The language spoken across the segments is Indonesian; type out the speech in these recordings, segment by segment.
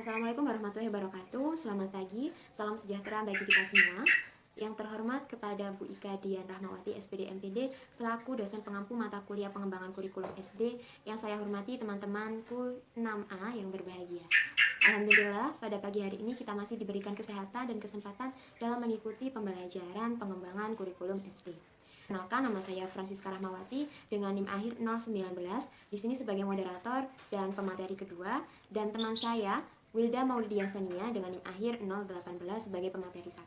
Assalamualaikum warahmatullahi wabarakatuh. Selamat pagi, salam sejahtera bagi kita semua. Yang terhormat kepada Bu Ika Dian Rahmawati, SPD MPD, selaku dosen pengampu mata kuliah pengembangan kurikulum SD, yang saya hormati teman-temanku 6A yang berbahagia. Alhamdulillah, pada pagi hari ini kita masih diberikan kesehatan dan kesempatan dalam mengikuti pembelajaran pengembangan kurikulum SD. Kenalkan, nama saya Francisca Rahmawati dengan NIM akhir 019, di sini sebagai moderator dan pemateri kedua, dan teman saya Wilda Maulidia Sania dengan NIM akhir 018 sebagai pemateri 1.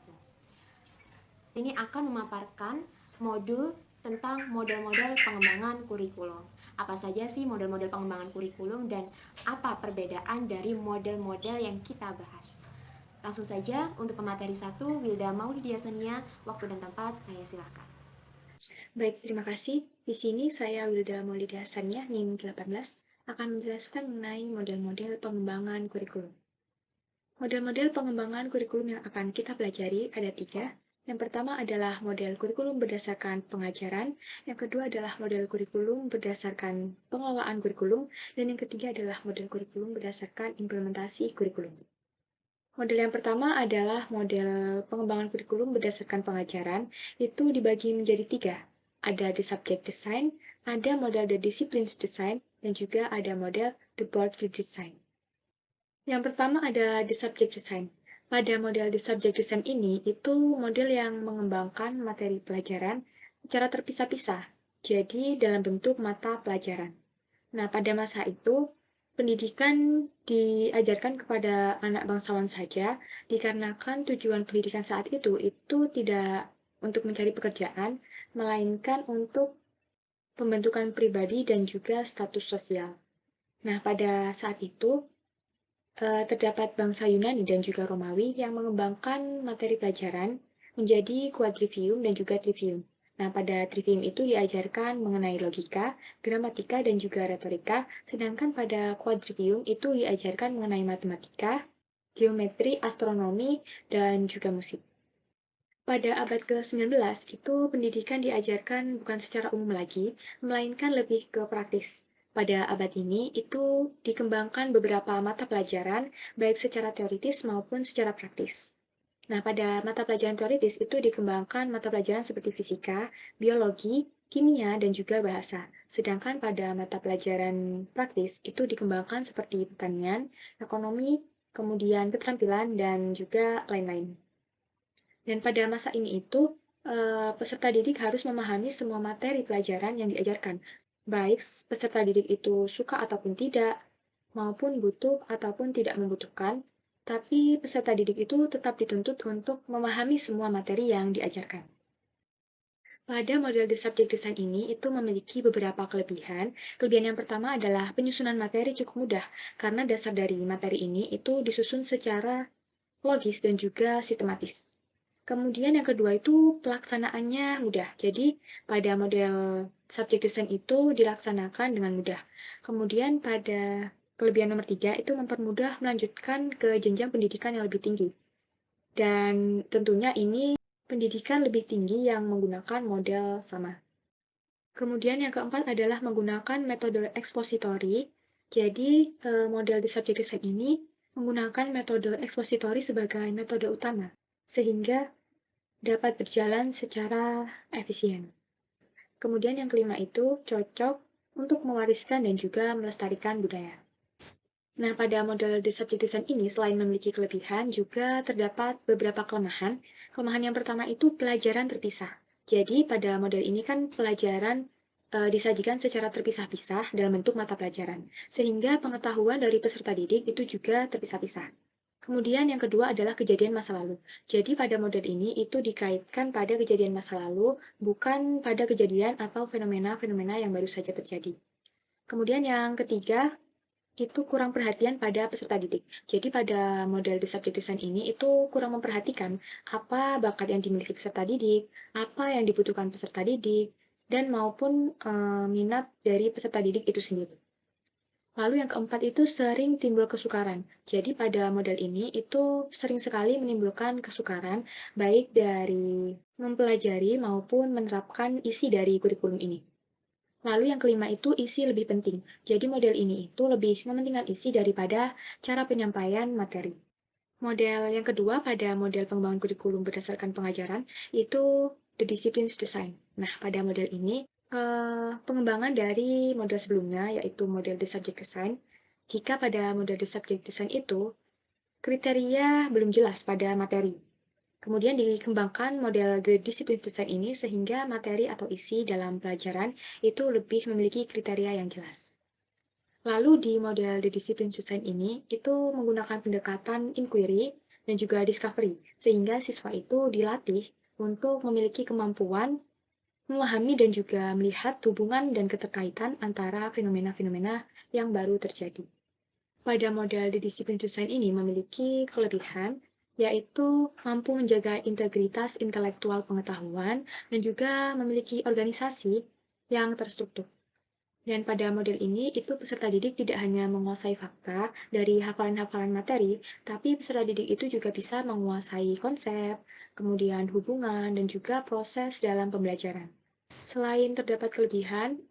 Ini akan memaparkan modul tentang model-model pengembangan kurikulum. Apa saja sih model-model pengembangan kurikulum dan apa perbedaan dari model-model yang kita bahas? Langsung saja untuk pemateri 1, Wilda Maulidia Sania, waktu dan tempat saya silakan. Baik, terima kasih. Di sini saya Wilda Maulida Hasannya, NIM 18, akan menjelaskan mengenai model-model pengembangan kurikulum. Model-model pengembangan kurikulum yang akan kita pelajari ada 3. Yang pertama adalah model kurikulum berdasarkan pengajaran, yang kedua adalah model kurikulum berdasarkan pengelolaan kurikulum, dan yang ketiga adalah model kurikulum berdasarkan implementasi kurikulum. Model yang pertama adalah model pengembangan kurikulum berdasarkan pengajaran, itu dibagi menjadi 3. Ada the subject design, ada model the disciplines design, dan juga ada model the board view design. Yang pertama ada the subject design. Pada model the subject design ini, itu model yang mengembangkan materi pelajaran secara terpisah-pisah, jadi dalam bentuk mata pelajaran. Nah, pada masa itu, pendidikan diajarkan kepada anak bangsawan saja, dikarenakan tujuan pendidikan saat itu tidak untuk mencari pekerjaan, melainkan untuk pembentukan pribadi dan juga status sosial. Nah, pada saat itu, terdapat bangsa Yunani dan juga Romawi yang mengembangkan materi pelajaran menjadi quadrivium dan juga trivium. Nah, pada trivium itu diajarkan mengenai logika, gramatika, dan juga retorika, sedangkan pada quadrivium itu diajarkan mengenai matematika, geometri, astronomi, dan juga musik. Pada abad ke-19, itu pendidikan diajarkan bukan secara umum lagi, melainkan lebih ke praktis. Pada abad ini, itu dikembangkan beberapa mata pelajaran, baik secara teoritis maupun secara praktis. Nah, pada mata pelajaran teoritis itu dikembangkan mata pelajaran seperti fisika, biologi, kimia, dan juga bahasa. Sedangkan pada mata pelajaran praktis itu dikembangkan seperti pertanian, ekonomi, kemudian keterampilan, dan juga lain-lain. Dan pada masa ini itu, peserta didik harus memahami semua materi pelajaran yang diajarkan, baik peserta didik itu suka ataupun tidak, maupun butuh ataupun tidak membutuhkan, tapi peserta didik itu tetap dituntut untuk memahami semua materi yang diajarkan. Pada model The Subject Design ini, itu memiliki beberapa kelebihan. Kelebihan yang pertama adalah penyusunan materi cukup mudah, karena dasar dari materi ini itu disusun secara logis dan juga sistematis. Kemudian yang kedua itu pelaksanaannya mudah. Jadi pada model subject design itu dilaksanakan dengan mudah. Kemudian pada kelebihan nomor 3 itu mempermudah melanjutkan ke jenjang pendidikan yang lebih tinggi. Dan tentunya ini pendidikan lebih tinggi yang menggunakan model sama. Kemudian yang keempat adalah menggunakan metode ekspositori. Jadi model di subject design ini menggunakan metode ekspositori sebagai metode utama. Sehingga dapat berjalan secara efisien. Kemudian yang kelima itu cocok untuk mewariskan dan juga melestarikan budaya. Nah, pada model The Subject Design ini, selain memiliki kelebihan, juga terdapat beberapa kelemahan. Kelemahan yang pertama itu pelajaran terpisah. Jadi, pada model ini kan pelajaran disajikan secara terpisah-pisah dalam bentuk mata pelajaran, sehingga pengetahuan dari peserta didik itu juga terpisah-pisah. Kemudian yang kedua adalah kejadian masa lalu. Jadi pada model ini itu dikaitkan pada kejadian masa lalu, bukan pada kejadian atau fenomena-fenomena yang baru saja terjadi. Kemudian yang ketiga, itu kurang perhatian pada peserta didik. Jadi pada model The Subject Design ini itu kurang memperhatikan apa bakat yang dimiliki peserta didik, apa yang dibutuhkan peserta didik, dan maupun minat dari peserta didik itu sendiri. Lalu yang keempat itu sering timbul kesukaran. Jadi pada model ini itu sering sekali menimbulkan kesukaran baik dari mempelajari maupun menerapkan isi dari kurikulum ini. Lalu yang kelima itu isi lebih penting. Jadi model ini itu lebih mementingkan isi daripada cara penyampaian materi. Model yang kedua pada model pengembangan kurikulum berdasarkan pengajaran itu the disciplines design. Nah, pada model ini pengembangan dari model sebelumnya yaitu model the subject design. Jika pada model the subject design itu kriteria belum jelas pada materi. Kemudian dikembangkan model the discipline design ini sehingga materi atau isi dalam pelajaran itu lebih memiliki kriteria yang jelas. Lalu di model the discipline design ini itu menggunakan pendekatan inquiry dan juga discovery sehingga siswa itu dilatih untuk memiliki kemampuan memahami dan juga melihat hubungan dan keterkaitan antara fenomena-fenomena yang baru terjadi. Pada model the discipline design ini memiliki kelebihan yaitu mampu menjaga integritas intelektual pengetahuan dan juga memiliki organisasi yang terstruktur. Dan pada model ini, itu peserta didik tidak hanya menguasai fakta dari hafalan-hafalan materi, tapi peserta didik itu juga bisa menguasai konsep, kemudian hubungan, dan juga proses dalam pembelajaran. Selain terdapat kelebihan,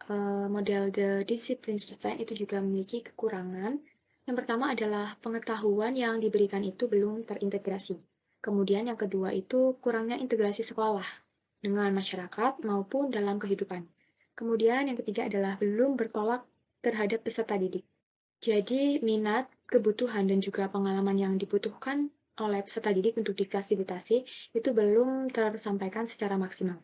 model The Discipline Design itu juga memiliki kekurangan. Yang pertama adalah pengetahuan yang diberikan itu belum terintegrasi. Kemudian yang kedua itu kurangnya integrasi sekolah dengan masyarakat maupun dalam kehidupan. Kemudian yang ketiga adalah belum bertolak terhadap peserta didik. Jadi minat, kebutuhan, dan juga pengalaman yang dibutuhkan oleh peserta didik untuk difasilitasi itu belum tersampaikan secara maksimal.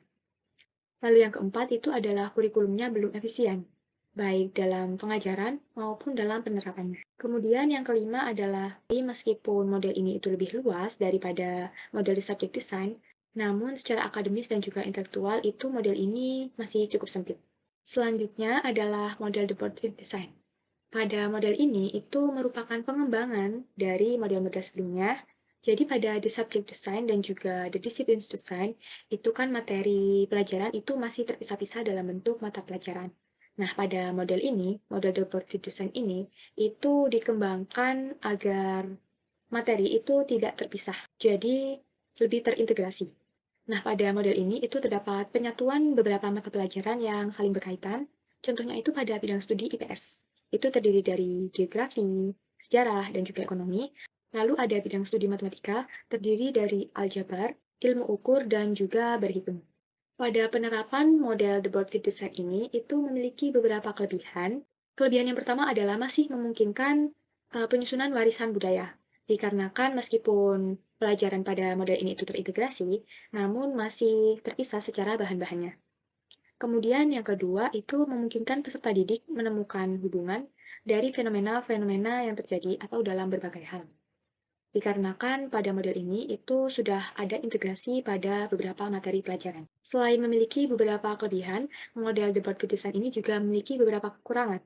Lalu yang keempat itu adalah kurikulumnya belum efisien, baik dalam pengajaran maupun dalam penerapannya. Kemudian yang kelima adalah, meskipun model ini itu lebih luas daripada model di subject design, namun secara akademis dan juga intelektual itu model ini masih cukup sempit. Selanjutnya adalah model the portrait design. Pada model ini itu merupakan pengembangan dari model-model sebelumnya. Jadi pada the subject design dan juga the disciplines design, itu kan materi pelajaran itu masih terpisah-pisah dalam bentuk mata pelajaran. Nah, pada model ini, model the portrait design ini, itu dikembangkan agar materi itu tidak terpisah, jadi lebih terintegrasi. Nah, pada model ini itu terdapat penyatuan beberapa mata pelajaran yang saling berkaitan. Contohnya itu pada bidang studi IPS. Itu terdiri dari geografi, sejarah, dan juga ekonomi. Lalu ada bidang studi matematika, terdiri dari aljabar, ilmu ukur, dan juga berhitung. Pada penerapan model The Board Fit Design ini, itu memiliki beberapa kelebihan. Kelebihan yang pertama adalah masih memungkinkan penyusunan warisan budaya. Dikarenakan meskipun pelajaran pada model ini itu terintegrasi, namun masih terpisah secara bahan-bahannya. Kemudian yang kedua itu memungkinkan peserta didik menemukan hubungan dari fenomena-fenomena yang terjadi atau dalam berbagai hal. Dikarenakan pada model ini itu sudah ada integrasi pada beberapa materi pelajaran. Selain memiliki beberapa kelebihan, model The Board Fit Design ini juga memiliki beberapa kekurangan.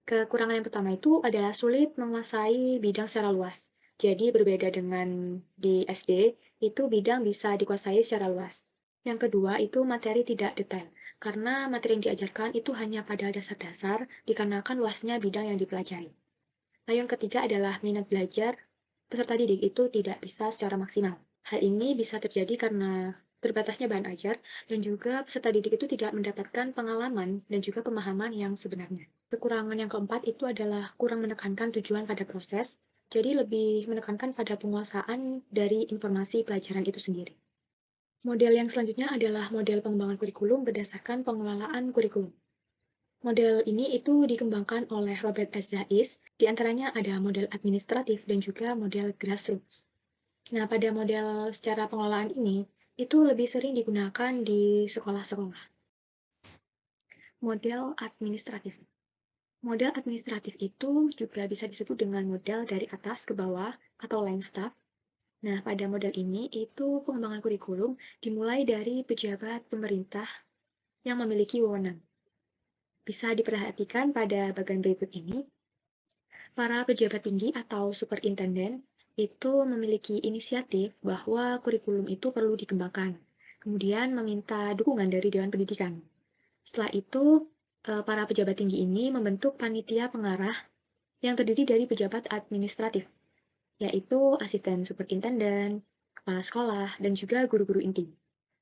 Kekurangan yang pertama itu adalah sulit menguasai bidang secara luas. Jadi berbeda dengan di SD, itu bidang bisa dikuasai secara luas. Yang kedua itu materi tidak detail, karena materi yang diajarkan itu hanya pada dasar-dasar dikarenakan luasnya bidang yang dipelajari. Lalu yang ketiga adalah minat belajar peserta didik itu tidak bisa secara maksimal. Hal ini bisa terjadi karena terbatasnya bahan ajar dan juga peserta didik itu tidak mendapatkan pengalaman dan juga pemahaman yang sebenarnya. Kekurangan yang keempat itu adalah kurang menekankan tujuan pada proses, jadi lebih menekankan pada penguasaan dari informasi pelajaran itu sendiri. Model yang selanjutnya adalah model pengembangan kurikulum berdasarkan pengelolaan kurikulum. Model ini itu dikembangkan oleh Robert S. Zais, di antaranya ada model administratif dan juga model grassroots. Nah, pada model secara pengelolaan ini, itu lebih sering digunakan di sekolah-sekolah. Model administratif. Model administratif itu juga bisa disebut dengan model dari atas ke bawah atau line staff. Nah, pada model ini itu pengembangan kurikulum dimulai dari pejabat pemerintah yang memiliki wewenang. Bisa diperhatikan pada bagian berikut ini. Para pejabat tinggi atau superintenden itu memiliki inisiatif bahwa kurikulum itu perlu dikembangkan. Kemudian meminta dukungan dari Dewan Pendidikan. Setelah itu, para pejabat tinggi ini membentuk panitia pengarah yang terdiri dari pejabat administratif, yaitu asisten superintenden, kepala sekolah, dan juga guru-guru inti.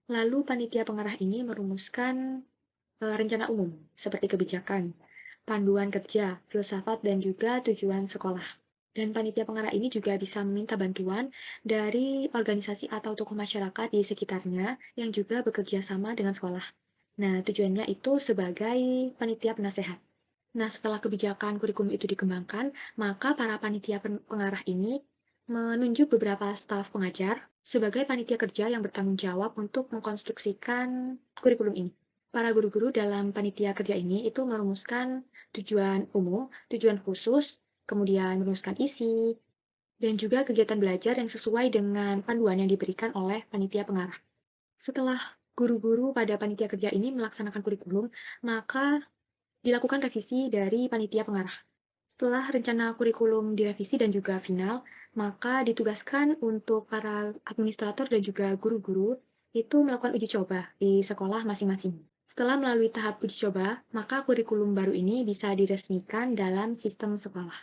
Lalu panitia pengarah ini merumuskan rencana umum, seperti kebijakan, panduan kerja, filsafat, dan juga tujuan sekolah. Dan panitia pengarah ini juga bisa meminta bantuan dari organisasi atau tokoh masyarakat di sekitarnya yang juga bekerja sama dengan sekolah. Nah, tujuannya itu sebagai panitia penasehat. Nah, setelah kebijakan kurikulum itu dikembangkan, maka para panitia pengarah ini menunjuk beberapa staf pengajar sebagai panitia kerja yang bertanggung jawab untuk mengkonstruksikan kurikulum ini. Para guru-guru dalam panitia kerja ini itu merumuskan tujuan umum, tujuan khusus, kemudian merumuskan isi, dan juga kegiatan belajar yang sesuai dengan panduan yang diberikan oleh panitia pengarah. Setelah guru-guru pada panitia kerja ini melaksanakan kurikulum, maka dilakukan revisi dari panitia pengarah. Setelah rencana kurikulum direvisi dan juga final, maka ditugaskan untuk para administrator dan juga guru-guru itu melakukan uji coba di sekolah masing-masing. Setelah melalui tahap uji coba, maka kurikulum baru ini bisa diresmikan dalam sistem sekolah.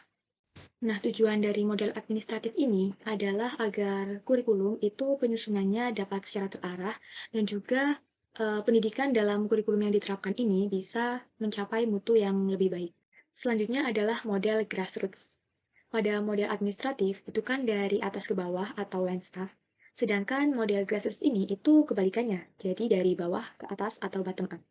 Nah, tujuan dari model administratif ini adalah agar kurikulum itu penyusunannya dapat secara terarah dan juga pendidikan dalam kurikulum yang diterapkan ini bisa mencapai mutu yang lebih baik. Selanjutnya adalah model grassroots. Pada model administratif, itu kan dari atas ke bawah atau line staff. Sedangkan model grassroots ini itu kebalikannya, jadi dari bawah ke atas atau bottom up.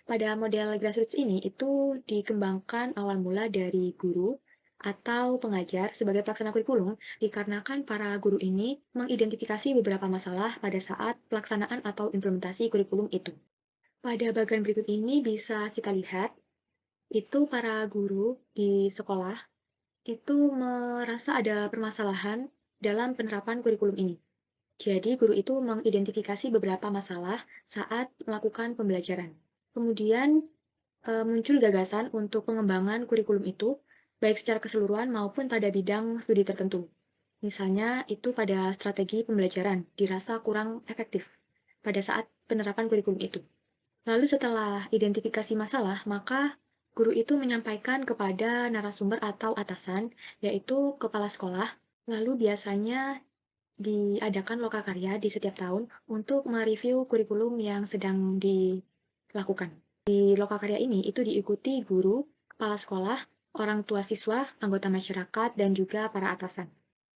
Pada model grassroots ini itu dikembangkan awal mula dari guru atau pengajar sebagai pelaksana kurikulum dikarenakan para guru ini mengidentifikasi beberapa masalah pada saat pelaksanaan atau implementasi kurikulum itu. Pada bagian berikut ini bisa kita lihat itu para guru di sekolah itu merasa ada permasalahan dalam penerapan kurikulum ini. Jadi, guru itu mengidentifikasi beberapa masalah saat melakukan pembelajaran. Kemudian, muncul gagasan untuk pengembangan kurikulum itu, baik secara keseluruhan maupun pada bidang studi tertentu. Misalnya, itu pada strategi pembelajaran dirasa kurang efektif pada saat penerapan kurikulum itu. Lalu setelah identifikasi masalah, maka guru itu menyampaikan kepada narasumber atau atasan, yaitu kepala sekolah, lalu biasanya diadakan lokakarya di setiap tahun untuk mereview kurikulum yang sedang dilakukan. Di lokakarya ini itu diikuti guru, kepala sekolah, orang tua siswa, anggota masyarakat, dan juga para atasan.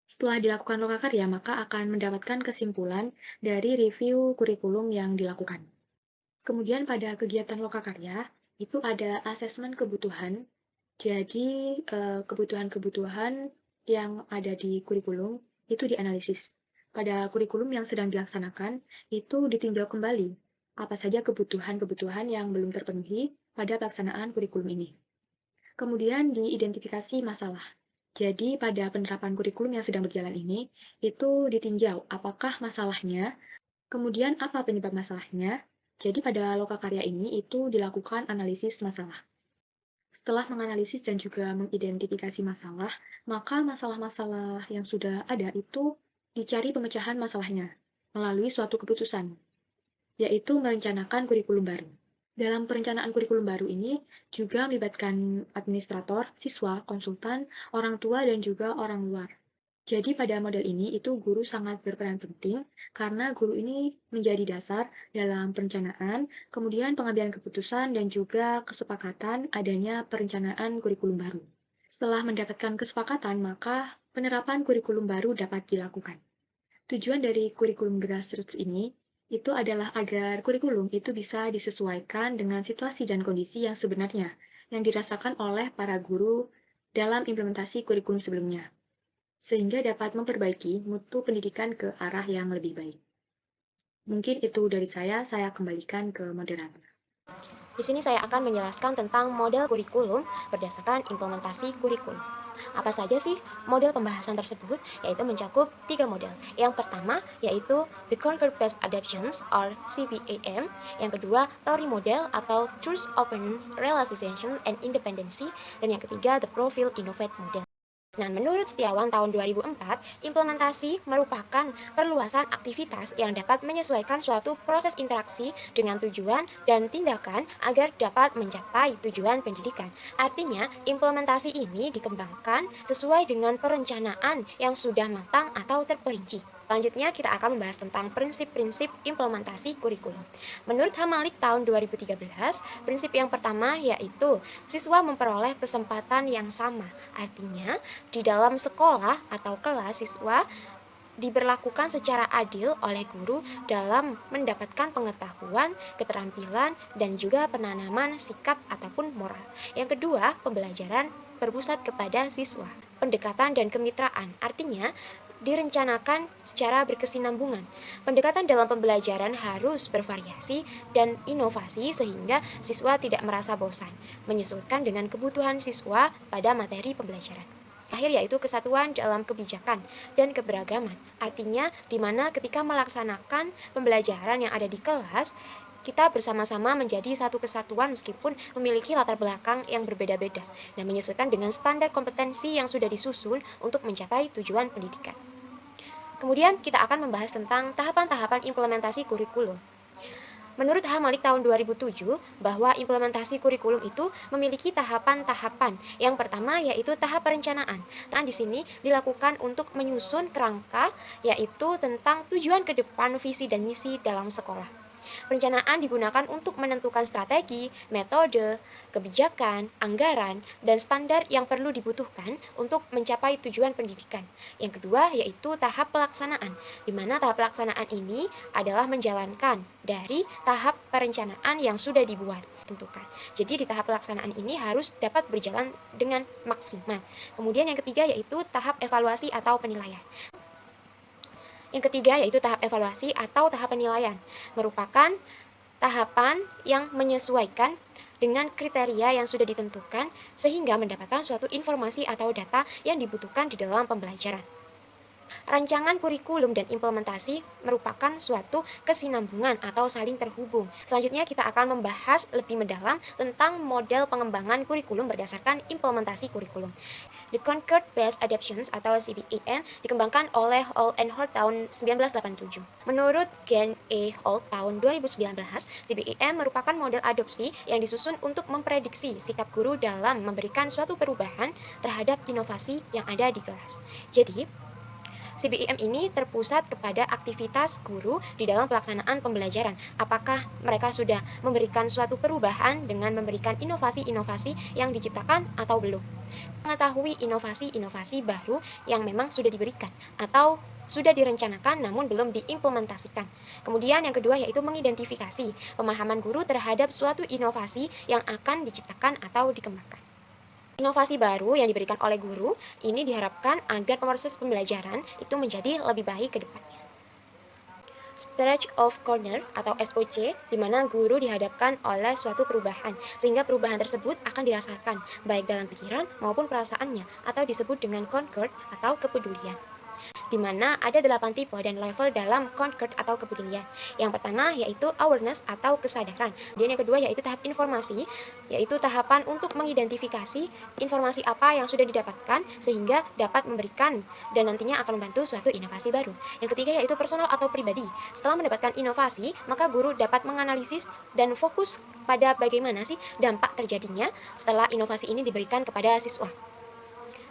Setelah dilakukan lokakarya, maka akan mendapatkan kesimpulan dari review kurikulum yang dilakukan. Kemudian pada kegiatan lokakarya, itu ada asesmen kebutuhan. Jadi, kebutuhan-kebutuhan yang ada di kurikulum itu dianalisis. Pada kurikulum yang sedang dilaksanakan, itu ditinjau kembali apa saja kebutuhan-kebutuhan yang belum terpenuhi pada pelaksanaan kurikulum ini. Kemudian diidentifikasi masalah. Jadi, pada penerapan kurikulum yang sedang berjalan ini, itu ditinjau apakah masalahnya, kemudian apa penyebab masalahnya. Jadi, pada lokakarya ini itu dilakukan analisis masalah. Setelah menganalisis dan juga mengidentifikasi masalah, maka masalah-masalah yang sudah ada itu dicari pemecahan masalahnya melalui suatu keputusan, yaitu merencanakan kurikulum baru. Dalam perencanaan kurikulum baru ini juga melibatkan administrator, siswa, konsultan, orang tua, dan juga orang luar. Jadi pada model ini itu guru sangat berperan penting karena guru ini menjadi dasar dalam perencanaan, kemudian pengambilan keputusan dan juga kesepakatan adanya perencanaan kurikulum baru. Setelah mendapatkan kesepakatan, maka penerapan kurikulum baru dapat dilakukan. Tujuan dari kurikulum grassroots ini itu adalah agar kurikulum itu bisa disesuaikan dengan situasi dan kondisi yang sebenarnya yang dirasakan oleh para guru dalam implementasi kurikulum sebelumnya, sehingga dapat memperbaiki mutu pendidikan ke arah yang lebih baik. Mungkin itu dari saya kembalikan ke moderator. Di sini saya akan menjelaskan tentang model kurikulum berdasarkan implementasi kurikulum. Apa saja sih model pembahasan tersebut? Yaitu mencakup 3 model. Yang pertama yaitu the Concurrent-Based Adaptations or CBAM. Yang kedua Tory model atau Truth, Openness, Realization, and Independency. Dan yang ketiga the Profile Innovate model. Nah, menurut Setiawan tahun 2004, implementasi merupakan perluasan aktivitas yang dapat menyesuaikan suatu proses interaksi dengan tujuan dan tindakan agar dapat mencapai tujuan pendidikan. Artinya, implementasi ini dikembangkan sesuai dengan perencanaan yang sudah matang atau terperinci. Selanjutnya kita akan membahas tentang prinsip-prinsip implementasi kurikulum. Menurut Hamalik tahun 2013, prinsip yang pertama yaitu siswa memperoleh kesempatan yang sama. Artinya, di dalam sekolah atau kelas siswa diberlakukan secara adil oleh guru dalam mendapatkan pengetahuan, keterampilan, dan juga penanaman sikap ataupun moral. Yang kedua, pembelajaran berpusat kepada siswa. Pendekatan dan kemitraan, artinya direncanakan secara berkesinambungan. Pendekatan dalam pembelajaran harus bervariasi dan inovasi sehingga siswa tidak merasa bosan, menyesuaikan dengan kebutuhan siswa pada materi pembelajaran. Terakhir yaitu kesatuan dalam kebijakan dan keberagaman. Artinya di mana ketika melaksanakan pembelajaran yang ada di kelas, kita bersama-sama menjadi satu kesatuan meskipun memiliki latar belakang yang berbeda-beda dan menyesuaikan dengan standar kompetensi yang sudah disusun untuk mencapai tujuan pendidikan. Kemudian kita akan membahas tentang tahapan-tahapan implementasi kurikulum. Menurut Hamalik tahun 2007, bahwa implementasi kurikulum itu memiliki tahapan-tahapan. Yang pertama yaitu tahap perencanaan. Nah, di sini dilakukan untuk menyusun kerangka, yaitu tentang tujuan ke depan, visi dan misi dalam sekolah. Perencanaan digunakan untuk menentukan strategi, metode, kebijakan, anggaran, dan standar yang perlu dibutuhkan untuk mencapai tujuan pendidikan. Yang kedua yaitu tahap pelaksanaan, di mana tahap pelaksanaan ini adalah menjalankan dari tahap perencanaan yang sudah dibuat. Tentukan. Jadi di tahap pelaksanaan ini harus dapat berjalan dengan maksimal. Kemudian yang ketiga yaitu tahap evaluasi atau penilaian. Yang ketiga yaitu tahap evaluasi atau tahap penilaian, merupakan tahapan yang menyesuaikan dengan kriteria yang sudah ditentukan sehingga mendapatkan suatu informasi atau data yang dibutuhkan di dalam pembelajaran. Rancangan kurikulum dan implementasi merupakan suatu kesinambungan atau saling terhubung. Selanjutnya kita akan membahas lebih mendalam tentang model pengembangan kurikulum berdasarkan implementasi kurikulum. The Concord Based Adaptations atau CBAM dikembangkan oleh Hall and Hort tahun 1987. Menurut Gen A. Hall tahun 2019, CBAM merupakan model adopsi yang disusun untuk memprediksi sikap guru dalam memberikan suatu perubahan terhadap inovasi yang ada di kelas. Jadi, CBIM ini terpusat kepada aktivitas guru di dalam pelaksanaan pembelajaran. Apakah mereka sudah memberikan suatu perubahan dengan memberikan inovasi-inovasi yang diciptakan atau belum? Mengetahui inovasi-inovasi baru yang memang sudah diberikan atau sudah direncanakan namun belum diimplementasikan. Kemudian yang kedua yaitu mengidentifikasi pemahaman guru terhadap suatu inovasi yang akan diciptakan atau dikembangkan. Inovasi baru yang diberikan oleh guru ini diharapkan agar proses pembelajaran itu menjadi lebih baik ke depannya. Stretch of corner atau SOC, di mana guru dihadapkan oleh suatu perubahan, sehingga perubahan tersebut akan dirasakan baik dalam pikiran maupun perasaannya, atau disebut dengan Concord atau kepedulian. Di mana ada 8 tipe dan level dalam Concord atau kepedulian. Yang pertama yaitu awareness atau kesadaran. Dan yang kedua yaitu tahap informasi, yaitu tahapan untuk mengidentifikasi informasi apa yang sudah didapatkan sehingga dapat memberikan dan nantinya akan membantu suatu inovasi baru. Yang ketiga yaitu personal atau pribadi. Setelah mendapatkan inovasi, maka guru dapat menganalisis dan fokus pada bagaimana sih dampak terjadinya setelah inovasi ini diberikan kepada siswa.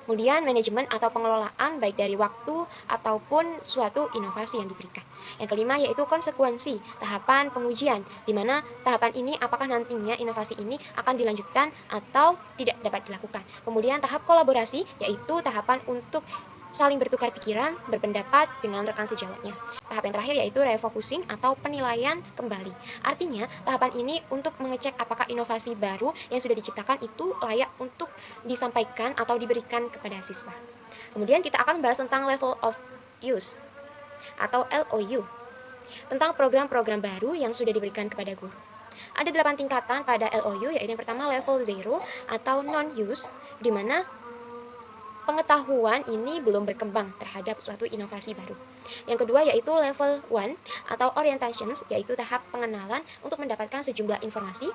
Kemudian manajemen atau pengelolaan baik dari waktu ataupun suatu inovasi yang diberikan. Yang kelima yaitu konsekuensi, tahapan pengujian, di mana tahapan ini apakah nantinya inovasi ini akan dilanjutkan atau tidak dapat dilakukan. Kemudian tahap kolaborasi yaitu tahapan untuk saling bertukar pikiran, berpendapat dengan rekan sejawatnya. Tahap yang terakhir yaitu refocusing atau penilaian kembali. Artinya, tahapan ini untuk mengecek apakah inovasi baru yang sudah diciptakan itu layak untuk disampaikan atau diberikan kepada siswa. Kemudian kita akan bahas tentang level of use atau LOU, tentang program-program baru yang sudah diberikan kepada guru. Ada 8 tingkatan pada LOU, yaitu yang pertama level 0 atau non-use, di mana pengetahuan ini belum berkembang terhadap suatu inovasi baru. Yang kedua yaitu level 1 atau orientations, yaitu tahap pengenalan untuk mendapatkan sejumlah informasi.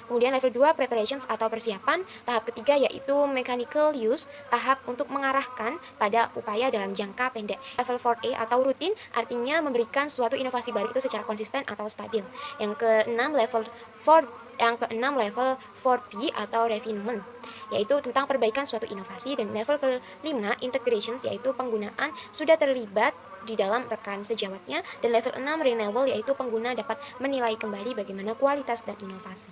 Kemudian level 2 preparations atau persiapan. Tahap ketiga yaitu mechanical use, tahap untuk mengarahkan pada upaya dalam jangka pendek. Level 4A atau rutin, artinya memberikan suatu inovasi baru itu secara konsisten atau stabil. Yang keenam level 4 Yang keenam level 4P atau refinement, yaitu tentang perbaikan suatu inovasi. Dan level kelima integrations, yaitu penggunaan sudah terlibat di dalam rekan sejawatnya. Dan level 6 renewal, yaitu pengguna dapat menilai kembali bagaimana kualitas dan inovasi.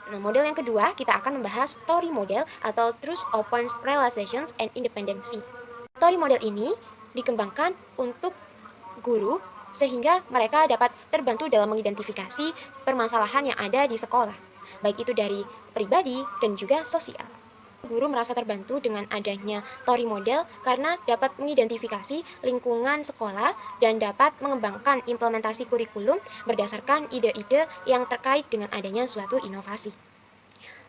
Nah, model yang kedua kita akan membahas story model atau Truth, Openness, Realizations, and Independency. Story model ini dikembangkan untuk guru sehingga mereka dapat terbantu dalam mengidentifikasi permasalahan yang ada di sekolah, baik itu dari pribadi dan juga sosial. Guru merasa terbantu dengan adanya story model karena dapat mengidentifikasi lingkungan sekolah dan dapat mengembangkan implementasi kurikulum berdasarkan ide-ide yang terkait dengan adanya suatu inovasi.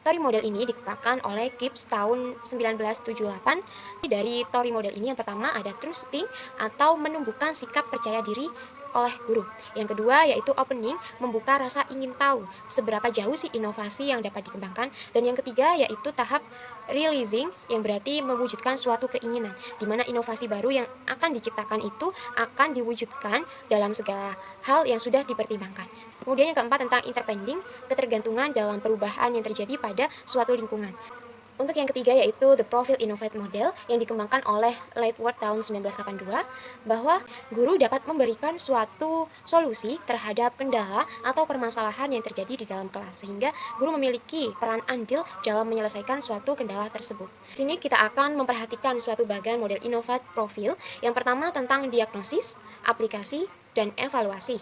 Story model ini dikembangkan oleh Gibbs tahun 1978. Dari story model ini yang pertama ada trusting atau menumbuhkan sikap percaya diri oleh guru. Yang kedua yaitu opening, membuka rasa ingin tahu seberapa jauh sih inovasi yang dapat dikembangkan. Dan yang ketiga yaitu tahap realizing, yang berarti mewujudkan suatu keinginan, di mana inovasi baru yang akan diciptakan itu akan diwujudkan dalam segala hal yang sudah dipertimbangkan. Kemudian yang keempat tentang interpending, ketergantungan dalam perubahan yang terjadi pada suatu lingkungan. Untuk yang ketiga yaitu The Profile Innovate Model yang dikembangkan oleh Lightworth tahun 1982, bahwa guru dapat memberikan suatu solusi terhadap kendala atau permasalahan yang terjadi di dalam kelas, sehingga guru memiliki peran andil dalam menyelesaikan suatu kendala tersebut. Di sini kita akan memperhatikan suatu bagian model Innovate Profile. Yang pertama tentang diagnosis, aplikasi, dan evaluasi.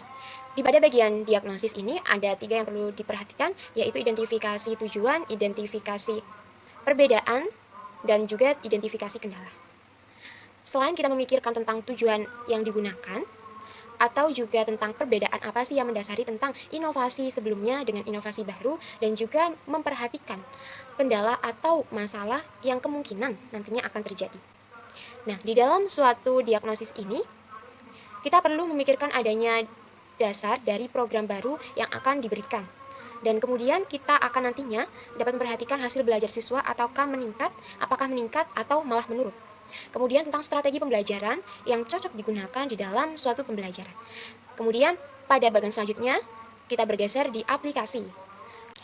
Di pada bagian diagnosis ini ada 3 yang perlu diperhatikan, yaitu identifikasi tujuan, identifikasi perbedaan, dan juga identifikasi kendala. Selain kita memikirkan tentang tujuan yang digunakan, atau juga tentang perbedaan apa sih yang mendasari tentang inovasi sebelumnya dengan inovasi baru, dan juga memperhatikan kendala atau masalah yang kemungkinan nantinya akan terjadi. Nah, di dalam suatu diagnosis ini, kita perlu memikirkan adanya dasar dari program baru yang akan diberikan. Dan kemudian kita akan nantinya dapat memperhatikan hasil belajar siswa apakah meningkat atau malah menurun. Kemudian tentang strategi pembelajaran yang cocok digunakan di dalam suatu pembelajaran. Kemudian pada bagian selanjutnya kita bergeser di aplikasi.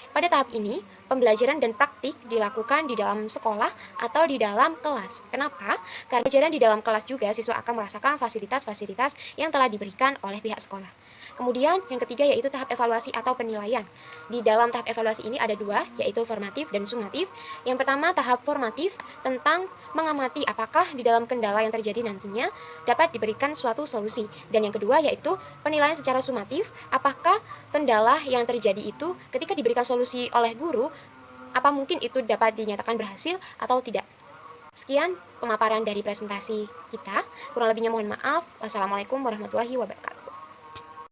Pada tahap ini, pembelajaran dan praktik dilakukan di dalam sekolah atau di dalam kelas. Kenapa? Karena pembelajaran di dalam kelas juga siswa akan merasakan fasilitas-fasilitas yang telah diberikan oleh pihak sekolah. Kemudian yang ketiga yaitu tahap evaluasi atau penilaian. Di dalam tahap evaluasi ini ada 2, yaitu formatif dan sumatif. Yang pertama tahap formatif tentang mengamati apakah di dalam kendala yang terjadi nantinya dapat diberikan suatu solusi. Dan yang kedua yaitu penilaian secara sumatif, apakah kendala yang terjadi itu ketika diberikan solusi oleh guru, apa mungkin itu dapat dinyatakan berhasil atau tidak. Sekian pemaparan dari presentasi kita. Kurang lebihnya mohon maaf. Wassalamualaikum warahmatullahi wabarakatuh.